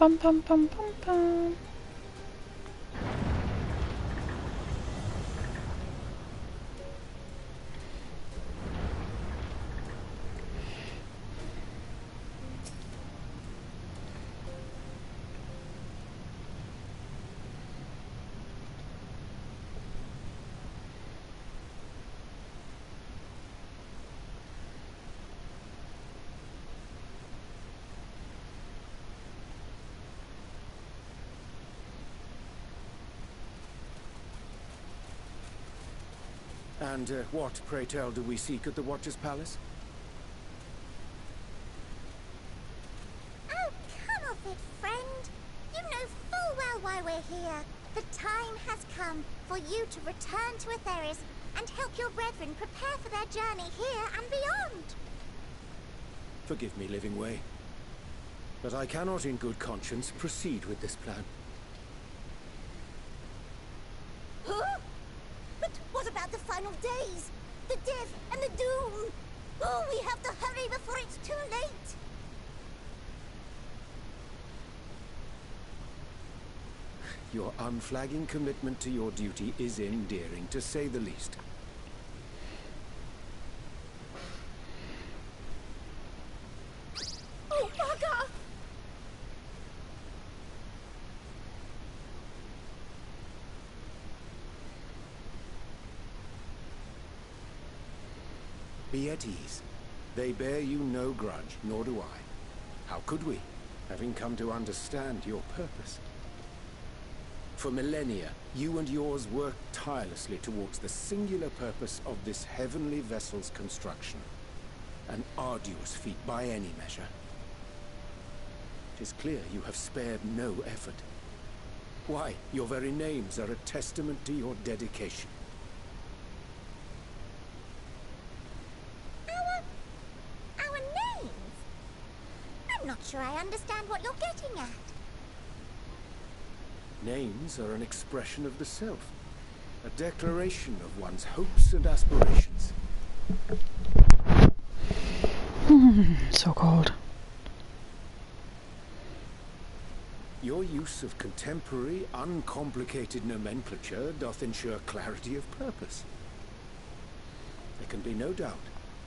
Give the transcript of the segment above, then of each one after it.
bum bum bum bum bum. And what, pray tell, do we seek at the Watcher's Palace? Oh, come off it, friend. You know full well why we're here. The time has come for you to return to Atheris and help your brethren prepare for their journey here and beyond. Forgive me, Living Way, but I cannot in good conscience proceed with this plan. Huh? But what about the final days? The death and the doom? Oh, we have to hurry before it's too late. Your unflagging commitment to your duty is endearing, to say the least. Oh, bugger! Be at ease. They bear you no grudge, nor do I. How could we, having come to understand your purpose? For millennia, you and yours worked tirelessly towards the singular purpose of this heavenly vessel's construction. An arduous feat by any measure. It is clear you have spared no effort. Why, your very names are a testament to your dedication. Our names? I'm not sure I understand what you're getting at. Names are an expression of the self, a declaration of one's hopes and aspirations. So cold. Your use of contemporary, uncomplicated nomenclature doth ensure clarity of purpose. There can be no doubt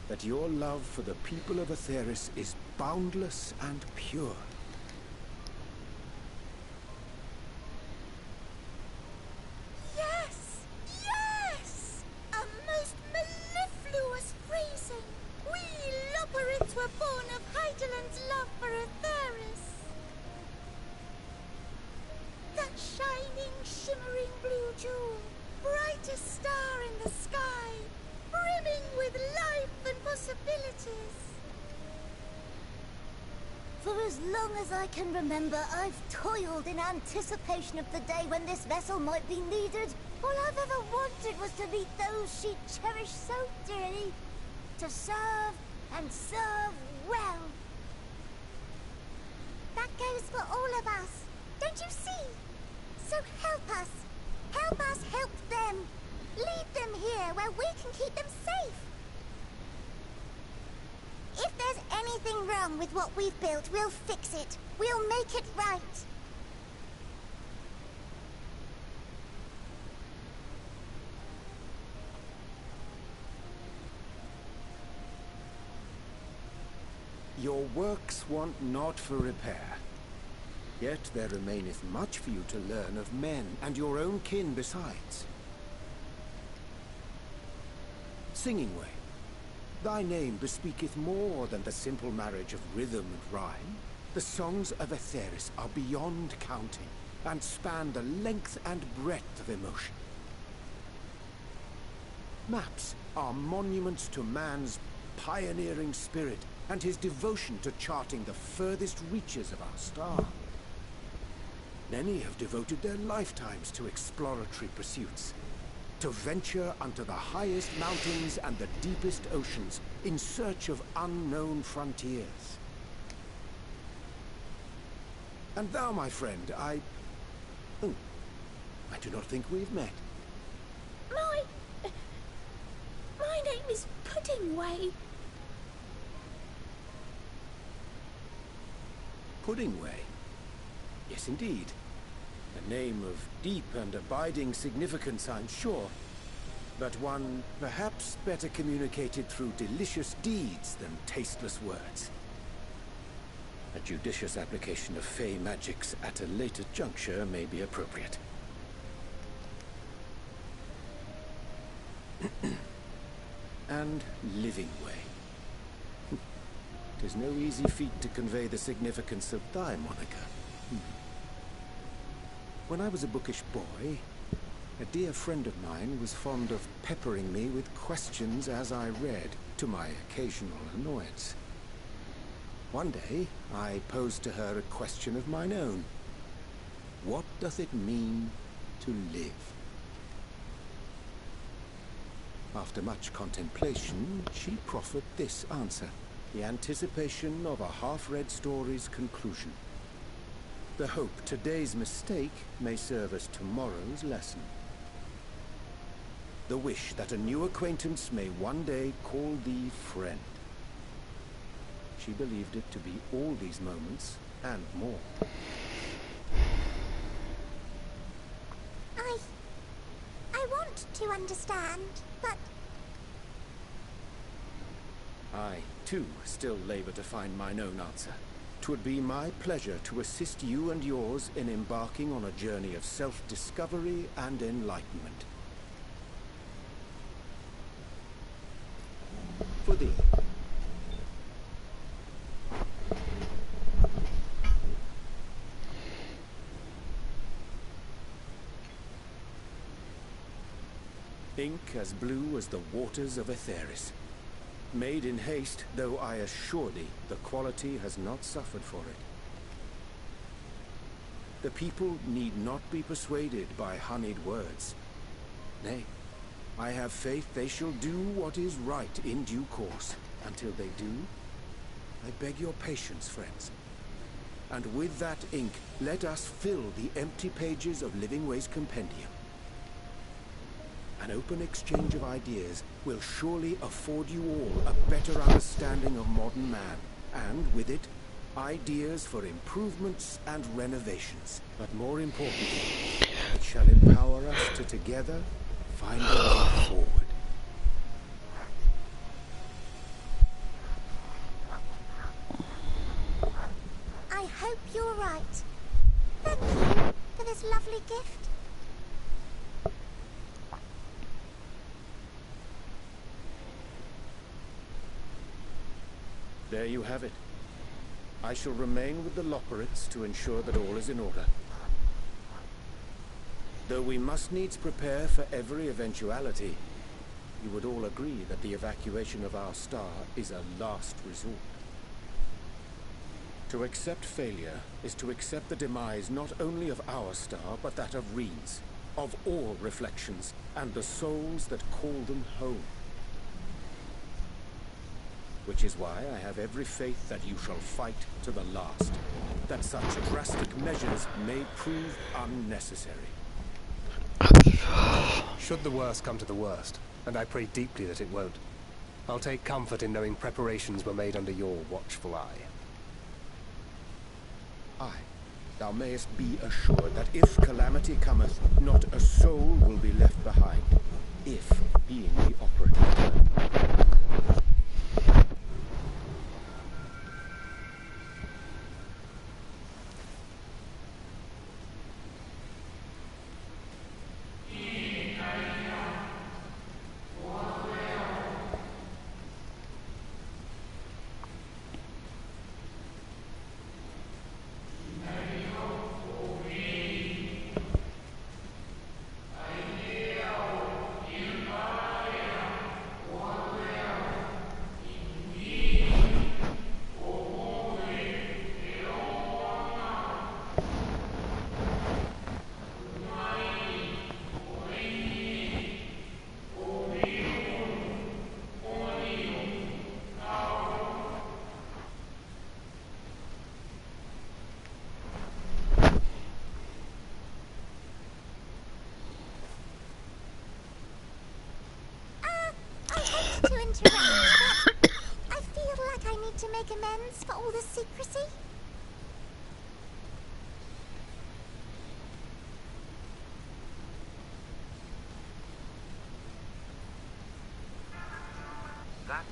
that your love for the people of Atheris is boundless and pure. Yes! Yes! A most mellifluous phrasing! We Loporiths were born of Hydaelyn's love for Atheris. That shining, shimmering blue jewel, brightest star in the sky, brimming with life and possibilities. For as long as I can remember, I've toiled in anticipation of the day when this vessel might be needed. All I've ever wanted was to meet those she cherished so dearly. To serve, and serve well. That goes for all of us. Don't you see? So help us. Help us help them. Lead them here where we can keep them safe. If there's anything wrong with what we've built, we'll fix it. We'll make it right. Your works want not for repair. Yet there remaineth much for you to learn of men, and your own kin besides. Singing Way, thy name bespeaketh more than the simple marriage of rhythm and rhyme. The songs of Atheris are beyond counting, and span the length and breadth of emotion. Maps are monuments to man's pioneering spirit, and his devotion to charting the furthest reaches of our star. Many have devoted their lifetimes to exploratory pursuits, to venture unto the highest mountains and the deepest oceans in search of unknown frontiers. And thou, my friend, I do not think we've met. My name is Puddingway. Puddingway? Yes, indeed. A name of deep and abiding significance, I'm sure. But one perhaps better communicated through delicious deeds than tasteless words. A judicious application of fey magics at a later juncture may be appropriate. And living way. 'Tis no easy feat to convey the significance of thy moniker. When I was a bookish boy, a dear friend of mine was fond of peppering me with questions as I read, to my occasional annoyance. One day, I posed to her a question of mine own. What doth it mean to live? After much contemplation, she proffered this answer, the anticipation of a half-read story's conclusion. The hope today's mistake may serve as tomorrow's lesson. The wish that a new acquaintance may one day call thee friend. She believed it to be all these moments and more. I want to understand, but... I, too, still labor to find mine own answer. 'Twould be my pleasure to assist you and yours in embarking on a journey of self-discovery and enlightenment. For thee. Ink as blue as the waters of Aetheris. Made in haste, though I assure thee, the quality has not suffered for it. The people need not be persuaded by honeyed words. Nay, I have faith they shall do what is right in due course. Until they do, I beg your patience, friends. And with that ink, let us fill the empty pages of Livingway's compendium. An open exchange of ideas will surely afford you all a better understanding of modern man, and with it, ideas for improvements and renovations. But more importantly, it shall empower us to together find a way forward. I hope you're right. Thank you for this lovely gift. There you have it. I shall remain with the Loporrits to ensure that all is in order. Though we must needs prepare for every eventuality, you would all agree that the evacuation of our star is a last resort. To accept failure is to accept the demise not only of our star, but that of Reen's, of all reflections, and the souls that call them home. Which is why I have every faith that you shall fight to the last, that such drastic measures may prove unnecessary. Should the worst come to the worst, and I pray deeply that it won't, I'll take comfort in knowing preparations were made under your watchful eye. Aye, thou mayest be assured that if calamity cometh, not a soul will be left behind, if being the operative term. I feel like I need to make amends for all the secrecy.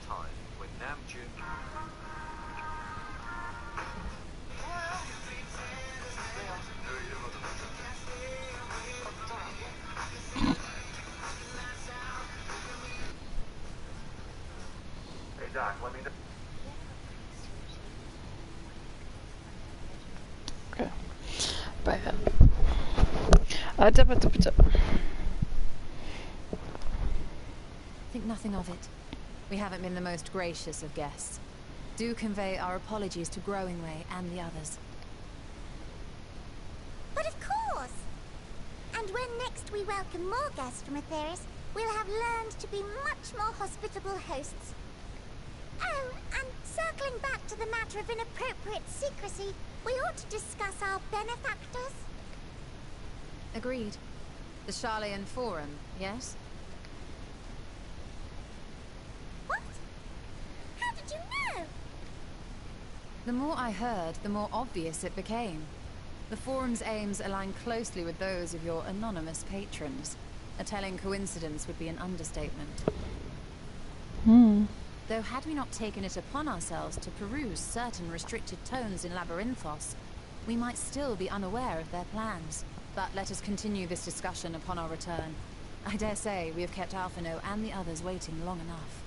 time when Namjoon... Hey Doc, let me know. Okay. Bad. Think nothing of it. We haven't been the most gracious of guests. Do convey our apologies to Growingway and the others. But of course! And when next we welcome more guests from Atheris, we'll have learned to be much more hospitable hosts. Oh, and circling back to the matter of inappropriate secrecy, we ought to discuss our benefactors. Agreed. The Charlayan Forum, yes? What? How did you know? The more I heard, the more obvious it became. The Forum's aims align closely with those of your anonymous patrons. A telling coincidence would be an understatement. Though had we not taken it upon ourselves to peruse certain restricted tones in Labyrinthos, we might still be unaware of their plans. But let us continue this discussion upon our return. I dare say we have kept Alphino and the others waiting long enough.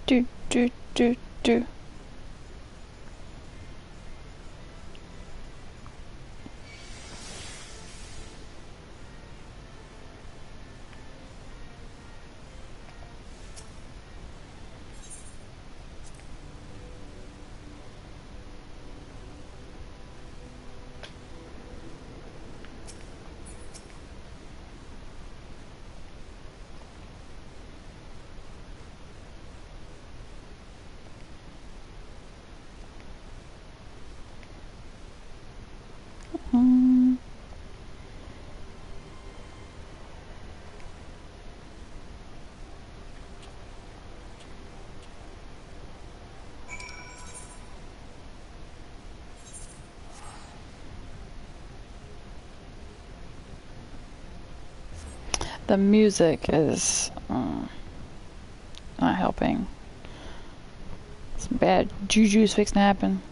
Do. The music is not helping. Some bad juju's fixing to happen.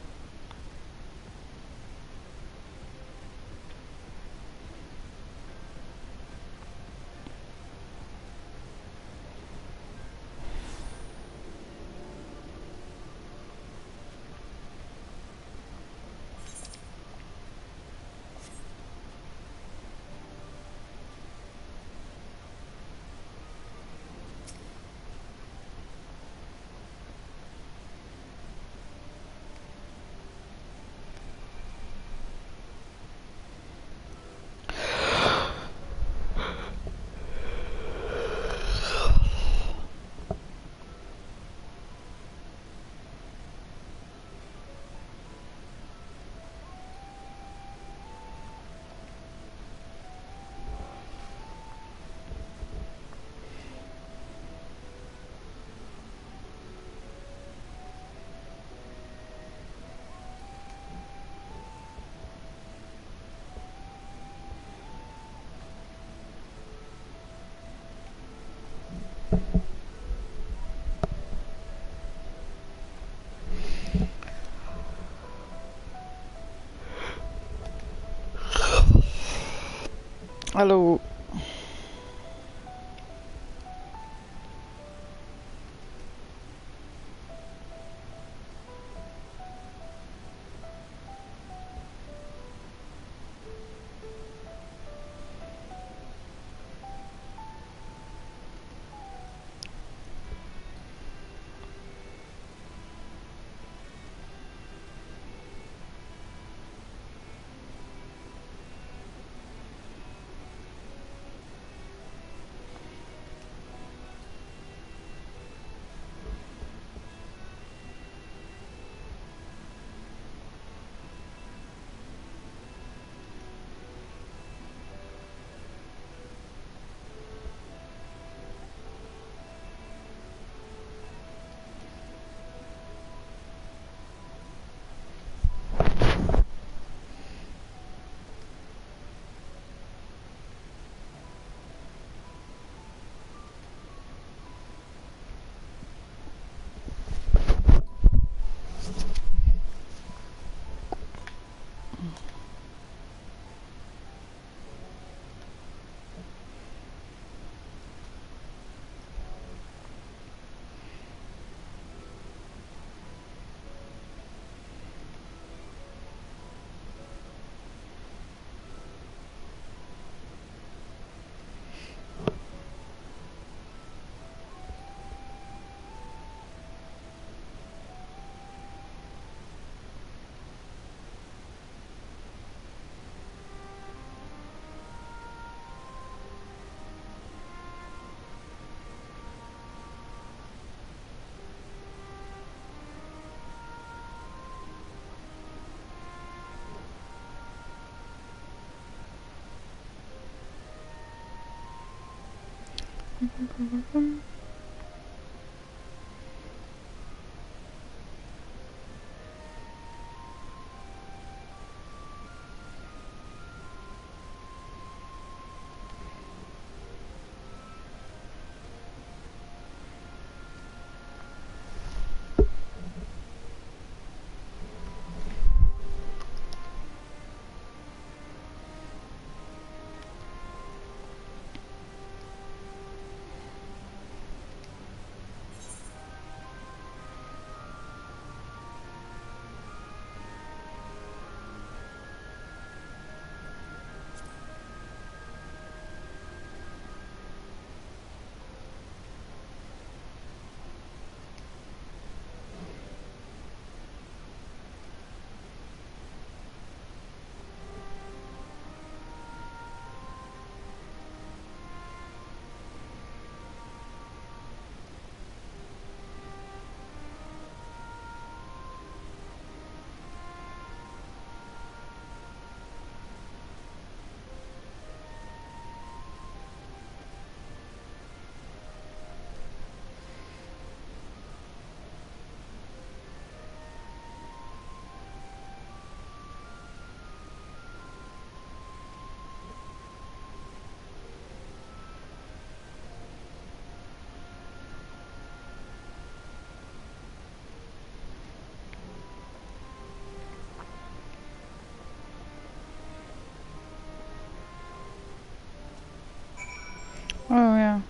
Hello. Oh yeah.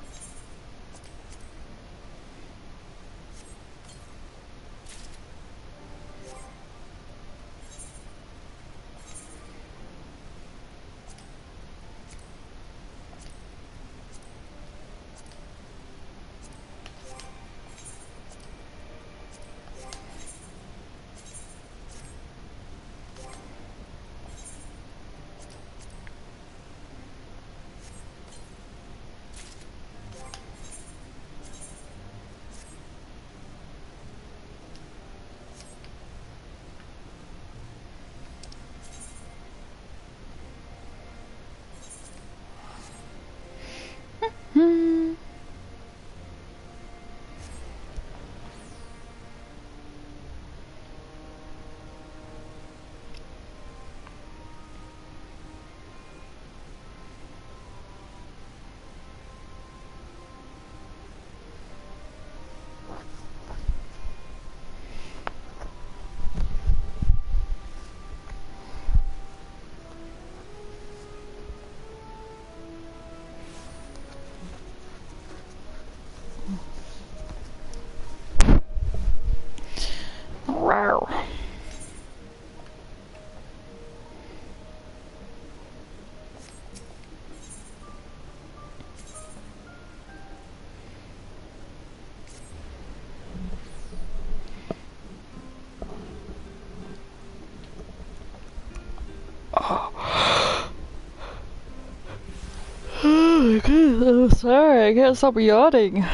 Hmm. Wow. Oh my goodness, I'm sorry, I can't stop yawning.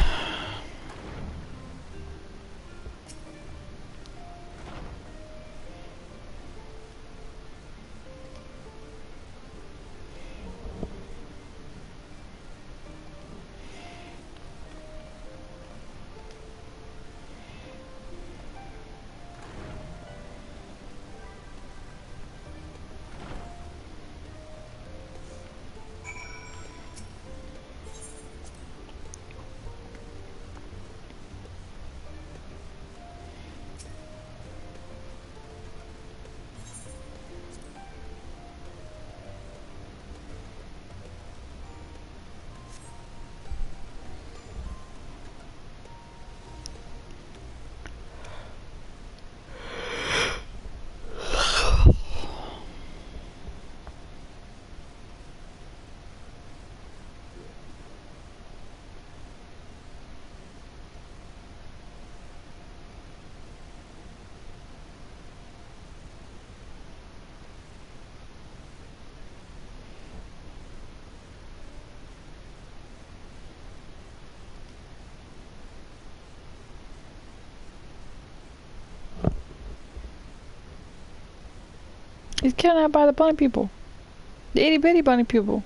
He's kidnapped by the bunny people. The itty bitty bunny people.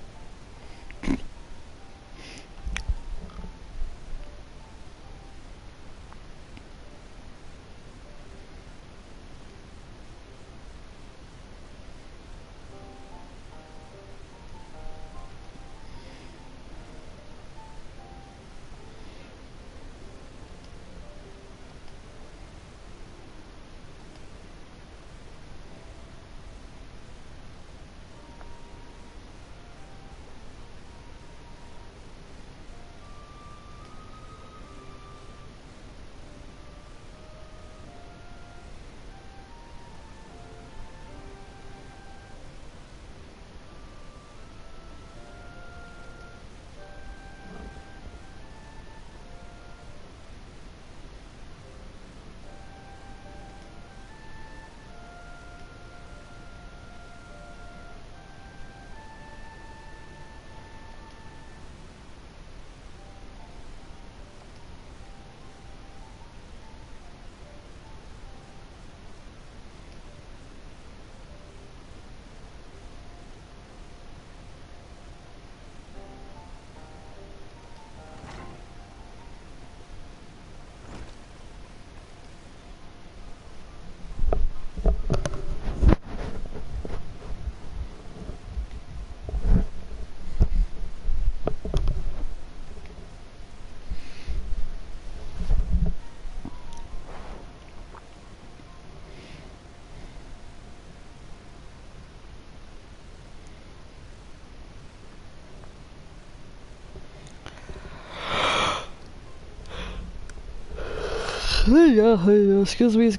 Yeah, excuse me.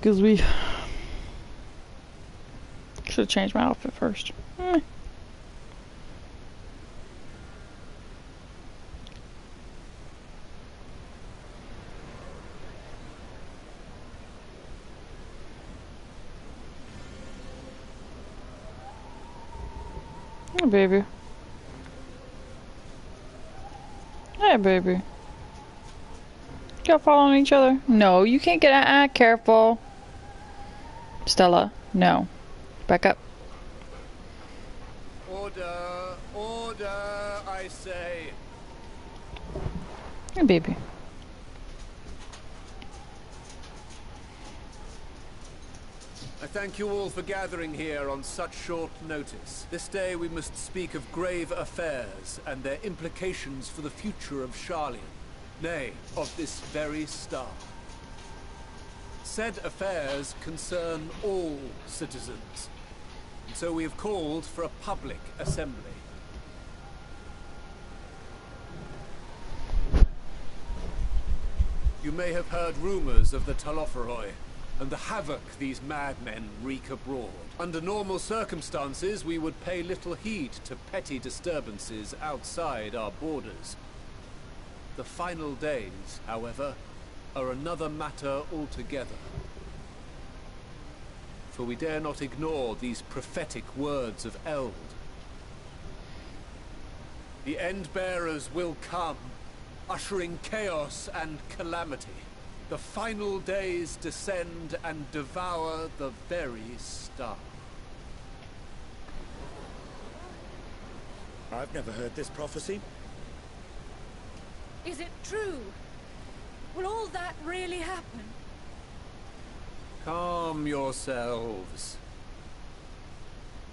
Should have changed my outfit first. Hey, baby. Hey, baby. Y'all following each other? No, you can't get out. Careful. Stella, no. Back up. Order, order, I say. Hey, baby. I thank you all for gathering here on such short notice. This day we must speak of grave affairs and their implications for the future of Sharlayan. Nay, of this very star. Said affairs concern all citizens, and so we have called for a public assembly. You may have heard rumors of the Talopheroi, and the havoc these madmen wreak abroad. Under normal circumstances, we would pay little heed to petty disturbances outside our borders. The final days, however, are another matter altogether. For we dare not ignore these prophetic words of Eld. The Endbearers will come, ushering chaos and calamity. The final days descend and devour the very star. I've never heard this prophecy. Is it true? Will all that really happen? Calm yourselves.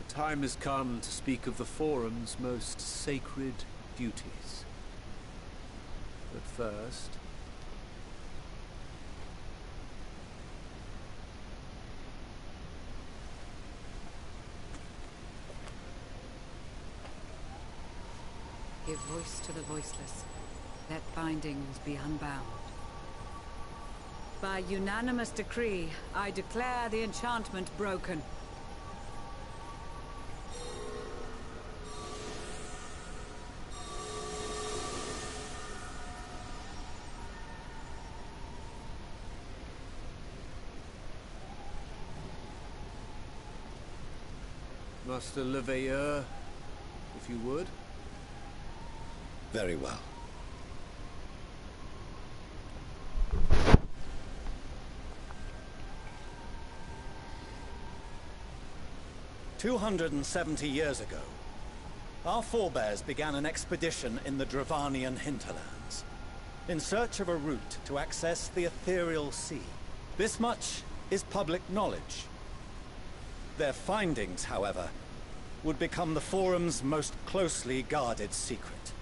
The time has come to speak of the Forum's most sacred duties. But first... Give voice to the voiceless. Let bindings be unbound. By unanimous decree, I declare the enchantment broken. Master Leveilleur, if you would. Very well. "270 years ago, our forebears began an expedition in the Dravanian hinterlands, in search of a route to access the ethereal sea. This much is public knowledge. Their findings, however, would become the Forum's most closely guarded secret.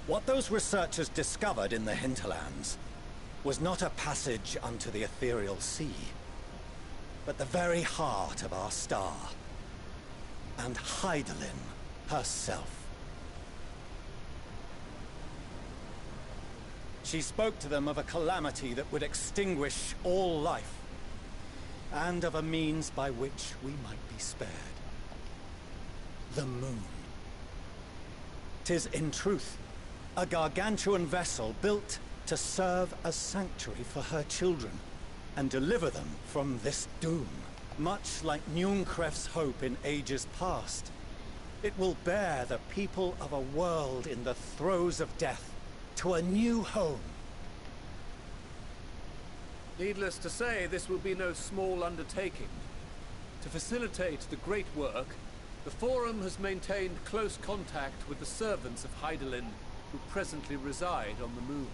What those researchers discovered in the hinterlands was not a passage unto the ethereal sea, but the very heart of our star, and Hydaelyn herself. She spoke to them of a calamity that would extinguish all life, and of a means by which we might be spared. The moon. 'Tis in truth a gargantuan vessel built to serve as sanctuary for her children, and deliver them from this doom. Much like Nunkref's hope in ages past, it will bear the people of a world in the throes of death to a new home. Needless to say, this will be no small undertaking. To facilitate the great work, the Forum has maintained close contact with the servants of Hydaelyn, who presently reside on the moon.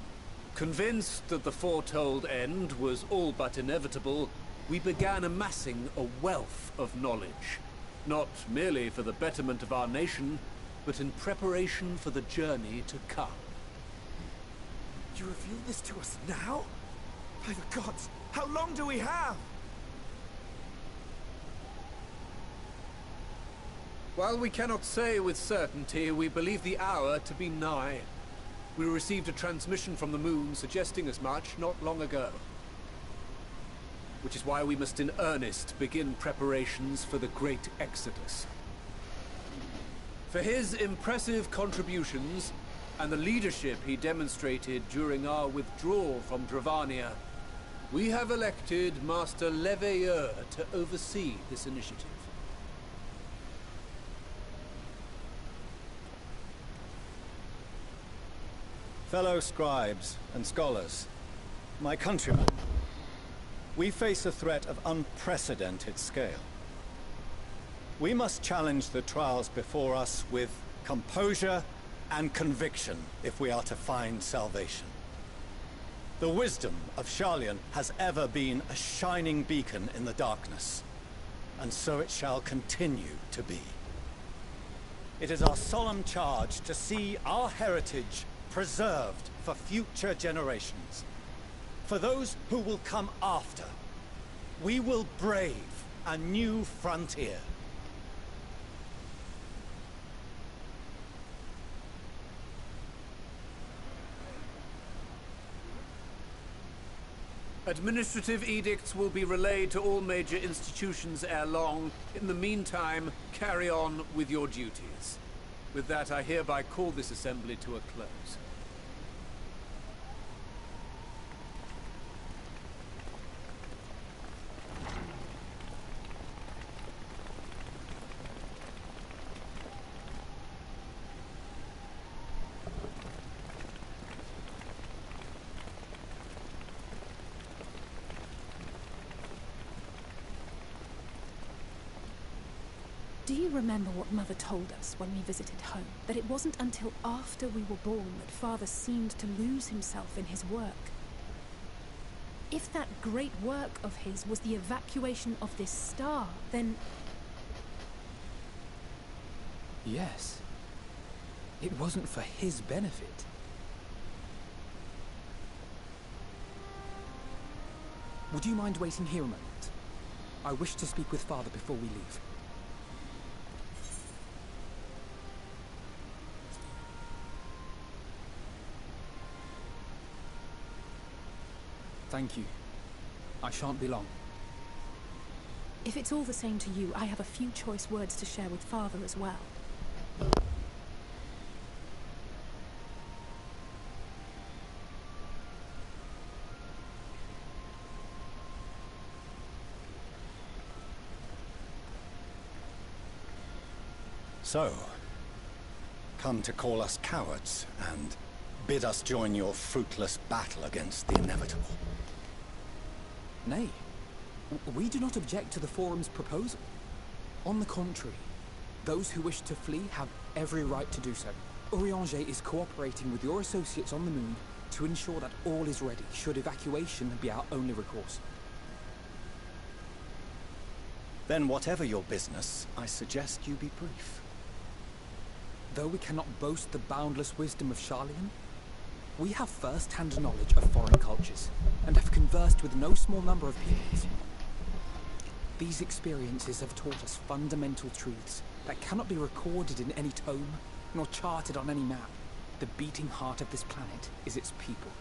Convinced that the foretold end was all but inevitable, we began amassing a wealth of knowledge, not merely for the betterment of our nation, but in preparation for the journey to come. You reveal this to us now? By the gods, how long do we have? While we cannot say with certainty, we believe the hour to be nigh. We received a transmission from the moon suggesting as much not long ago. which is why we must in earnest begin preparations for the Great Exodus. For his impressive contributions and the leadership he demonstrated during our withdrawal from Dravania, we have elected Master Leveilleur to oversee this initiative. Fellow scribes and scholars, my countrymen, we face a threat of unprecedented scale. We must challenge the trials before us with composure and conviction if we are to find salvation. The wisdom of Sharlayan has ever been a shining beacon in the darkness, and so it shall continue to be. It is our solemn charge to see our heritage preserved for future generations. For those who will come after, we will brave a new frontier. Administrative edicts will be relayed to all major institutions ere long. In the meantime, carry on with your duties. With that, I hereby call this assembly to a close. Do you remember what Mother told us when we visited home? That it wasn't until after we were born that Father seemed to lose himself in his work. If that great work of his was the evacuation of this star, then... Yes. It wasn't for his benefit. Would you mind waiting here a moment? I wish to speak with Father before we leave. Thank you. I shan't be long. If it's all the same to you, I have a few choice words to share with Father as well. So, come to call us cowards and bid us join your fruitless battle against the inevitable. Nay, we do not object to the Forum's proposal. On the contrary, those who wish to flee have every right to do so. Urianger is cooperating with your associates on the moon to ensure that all is ready should evacuation be our only recourse. Then whatever your business, I suggest you be brief. Though we cannot boast the boundless wisdom of Sharlayan, we have first-hand knowledge of foreign cultures, and have conversed with no small number of peoples. These experiences have taught us fundamental truths that cannot be recorded in any tome, nor charted on any map. The beating heart of this planet is its people,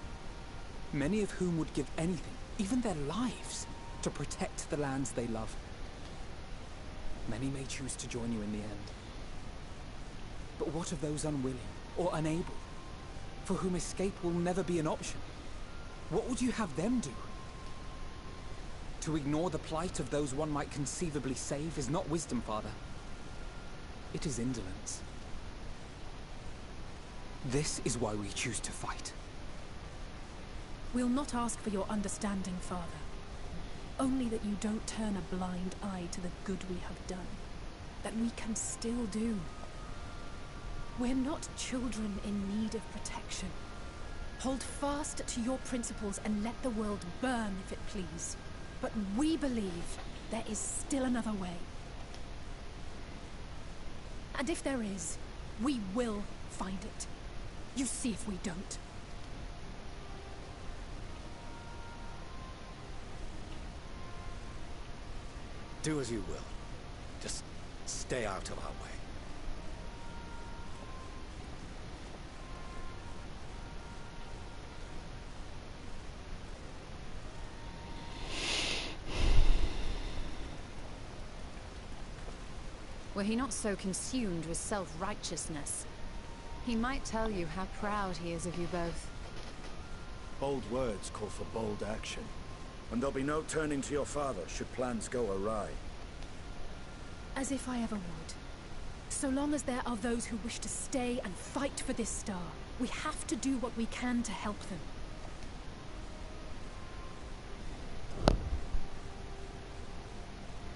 many of whom would give anything, even their lives, to protect the lands they love. Many may choose to join you in the end. But what of those unwilling, or unable, for whom escape will never be an option? What would you have them do? To ignore the plight of those one might conceivably save is not wisdom, Father. It is indolence. This is why we choose to fight. We'll not ask for your understanding, Father. Only that you don't turn a blind eye to the good we have done. That we can still do. We're not children in need of protection. Hold fast to your principles and let the world burn if it please. But we believe there is still another way. And if there is, we will find it. You see if we don't. Do as you will. Just stay out of our way. were he not so consumed with self-righteousness. He might tell you how proud he is of you both. Bold words call for bold action. And there'll be no turning to your father should plans go awry. As if I ever would. So long as there are those who wish to stay and fight for this star, we have to do what we can to help them.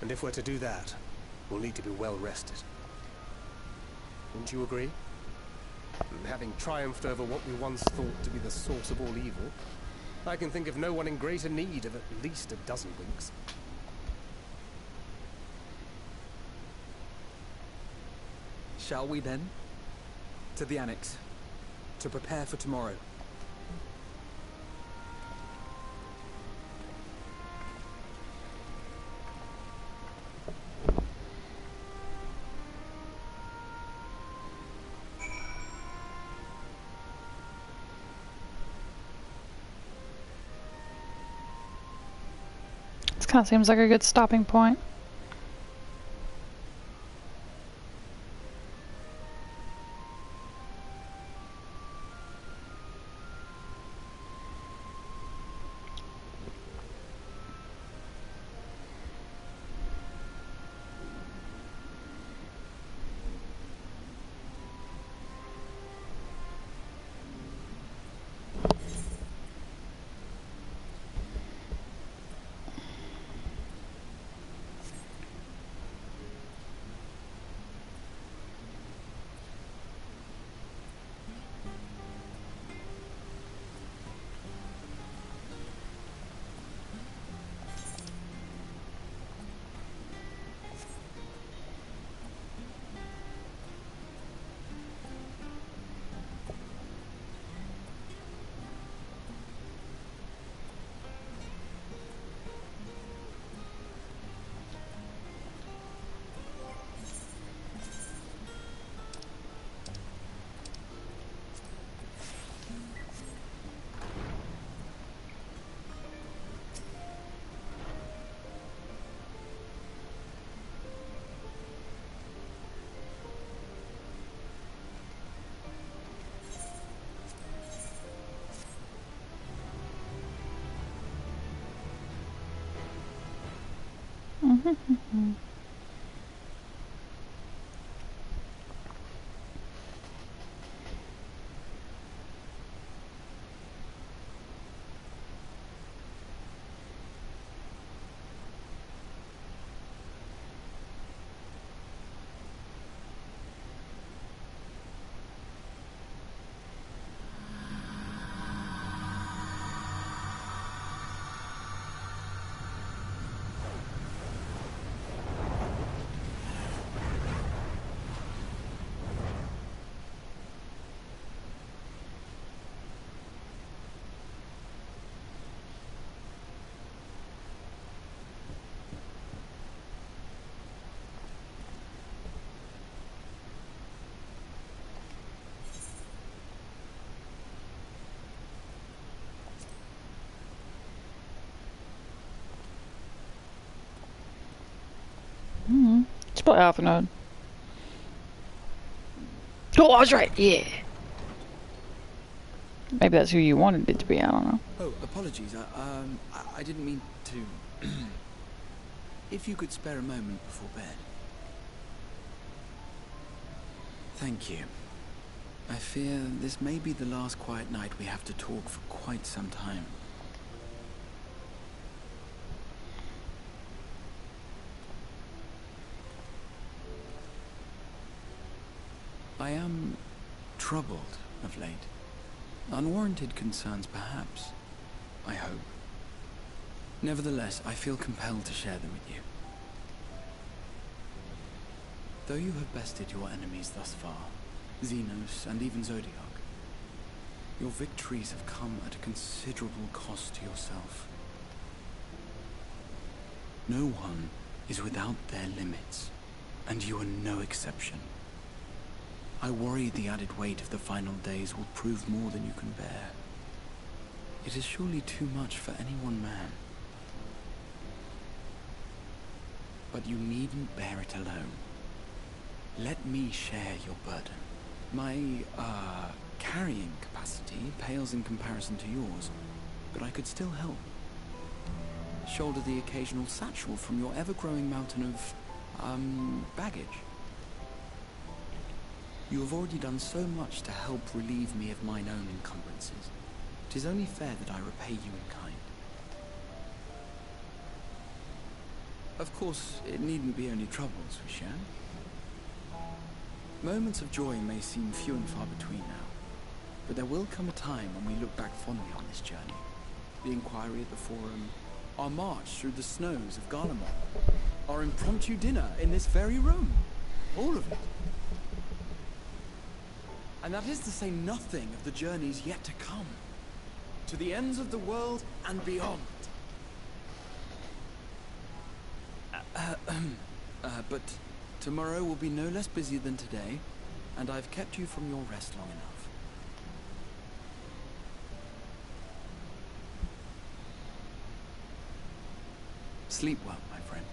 And if we're to do that, we'll need to be well rested. Wouldn't you agree? And having triumphed over what we once thought to be the source of all evil, I can think of no one in greater need of at least a dozen winks. Shall we then? To the Annex. To prepare for tomorrow. This kind of seems like a good stopping point. Split half a node. Oh, I was right, yeah. Maybe that's who you wanted it to be, I don't know. Oh, apologies. I didn't mean to... If you could spare a moment before bed. Thank you. I fear this may be the last quiet night we have to talk for quite some time. I am troubled of late. Unwarranted concerns, perhaps. I hope. Nevertheless, I feel compelled to share them with you. Though you have bested your enemies thus far, Xenos and even Zodiac, your victories have come at a considerable cost to yourself. No one is without their limits, and you are no exception. I worry the added weight of the final days will prove more than you can bear. It is surely too much for any one man. But you needn't bear it alone. Let me share your burden. My, carrying capacity pales in comparison to yours, but I could still help. Shoulder the occasional satchel from your ever-growing mountain of, baggage. You have already done so much to help relieve me of mine own encumbrances. 'Tis only fair that I repay you in kind. Of course, it needn't be only troubles we share. Moments of joy may seem few and far between now, but there will come a time when we look back fondly on this journey. The inquiry at the Forum, our march through the snows of Garlemald, our impromptu dinner in this very room. All of it. And that is to say nothing of the journeys yet to come. To the ends of the world and beyond. But tomorrow will be no less busy than today, and I've kept you from your rest long enough. Sleep well, my friend.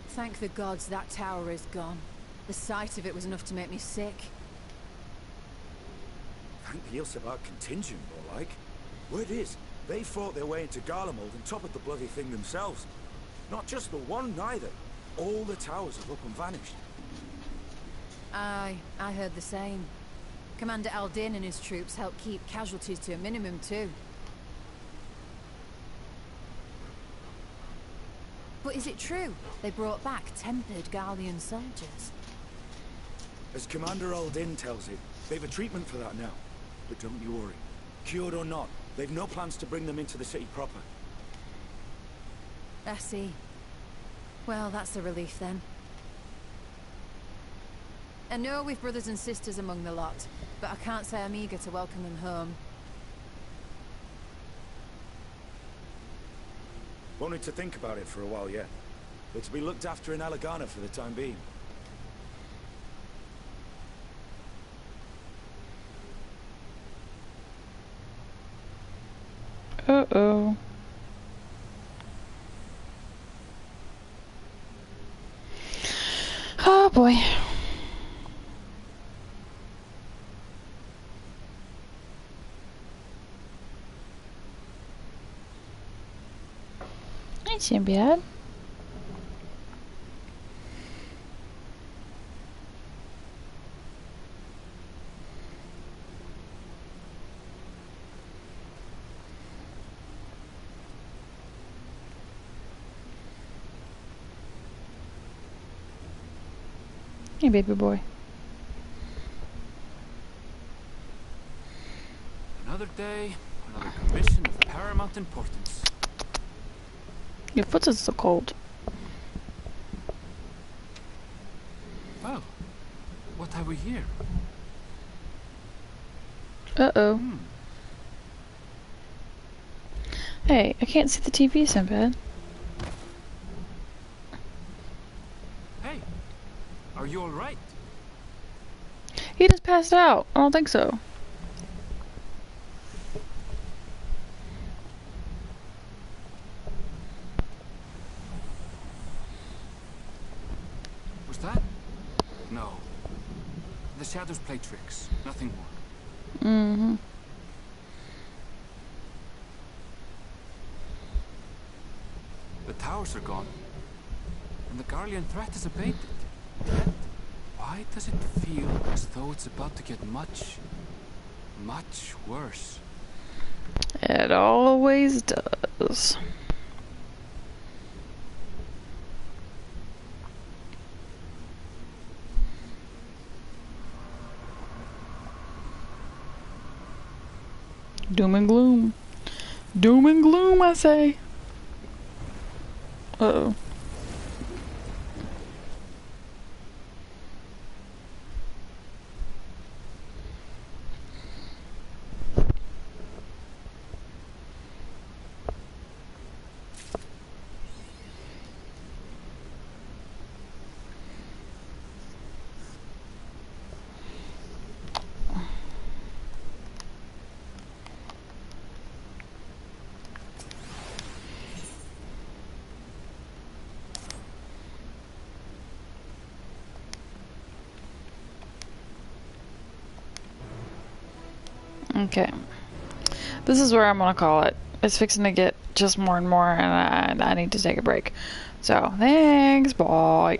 Thank the gods that tower is gone. The sight of it was enough to make me sick. Thank the Ilsebar contingent, more like. Word is, they fought their way into Garlemald and toppled the bloody thing themselves. Not just the one, neither. All the towers have up and vanished. Aye, I heard the same. Commander Aldin and his troops helped keep casualties to a minimum, too. But is it true they brought back tempered Garlean soldiers? As Commander Aldin tells it, they've a treatment for that now. But don't you worry. Cured or not, they've no plans to bring them into the city proper. I see. Well, that's a relief then. I know we've brothers and sisters among the lot, but I can't say I'm eager to welcome them home. Wanted to think about it for a while yet. But to be looked after in Alagana for the time being. Uh-oh. Oh boy. Ain't too bad. Hey, baby boy. Another day, another commission of paramount importance. Your foot is so cold. Well, what have we here? Uh-oh. Hey, I can't see the TV so bad. Hey, are you all right? He just passed out. I don't think so. Was that? No. The shadows play tricks, nothing more. Mm-hmm. The towers are gone, and the Garlean threat is abated. Yet, why does it feel as though it's about to get much, much worse. It always does. Doom and gloom. Doom and gloom, I say. Uh-oh. Okay. This is where I'm gonna call it. It's fixing to get just more and more, and I need to take a break. So, thanks, bye.